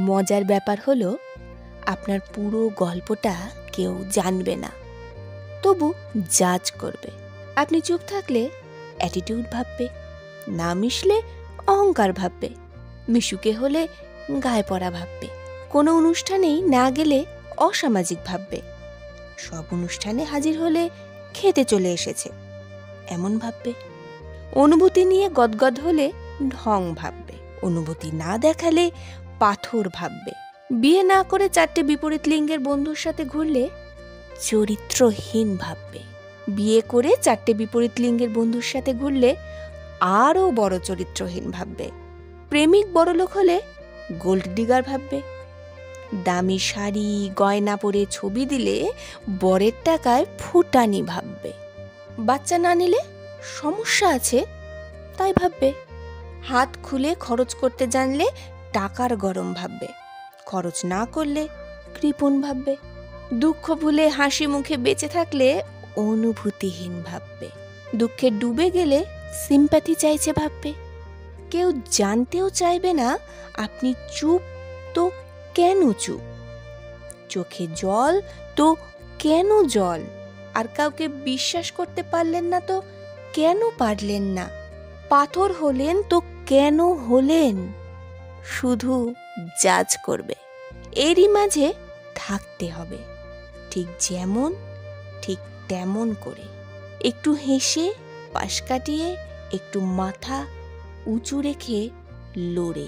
মজার ব্যাপার হলো আপনার পুরো গল্পটা কেউ জানবে না, তবু জাজ করবে। আপনি চুপ থাকলে অ্যাটিটিউড ভাববে, না মিশলে অহংকার ভাববে, মিশুকে হলে গায়ে পড়া ভাববে, কোনো অনুষ্ঠানেই না গেলে অসামাজিক ভাববে, সব অনুষ্ঠানে হাজির হলে খেতে চলে এসেছে এমন ভাববে, অনুভূতি নিয়ে গদগদ হলে ঢং ভাববে, অনুভূতি না দেখালে পাথর ভাববে, বিয়ে না করে 4টে বিপরীত লিঙ্গের বন্ধুর সাথে ঘুরলে চরিত্রহীন ভাববে, বিয়ে করে 4টে বিপরীত লিঙ্গের বন্ধুর সাথে ঘুরলে আরও বড় চরিত্রহীন ভাববে, প্রেমিক বড়লোক হলে গোল্ড ডিগার ভাববে, দামি শাড়ি গয়না পরে ছবি দিলে বরের টাকায় ফুটানি ভাববে, বাচ্চা না নিলে সমস্যা আছে তাই ভাববে, হাত খুলে খরচ করতে জানলে টাকার গরম ভাববে, খরচ না করলে কৃপণ ভাববে, দুঃখ ভুলে হাসি মুখে বেঁচে থাকলে অনুভূতিহীন ভাববে, দুঃখে ডুবে গেলে সিম্প্যাথি চাইছে ভাববে, কেউ জানতেও চাইবে না আপনি চুপ তো কেন চুপ, চোখে জল তো কেন জল, আর কাউকে বিশ্বাস করতে পারলেন না তো কেন পারলেন না, পাথর হলেন তো কেন হলেন, শুধু জাজ করবে। এরই মাঝে থাকতে হবে, ঠিক যেমন ঠিক তেমন করে, একটু হেসে পাশ কাটিয়ে, একটু মাথা উঁচু রেখে লড়ে।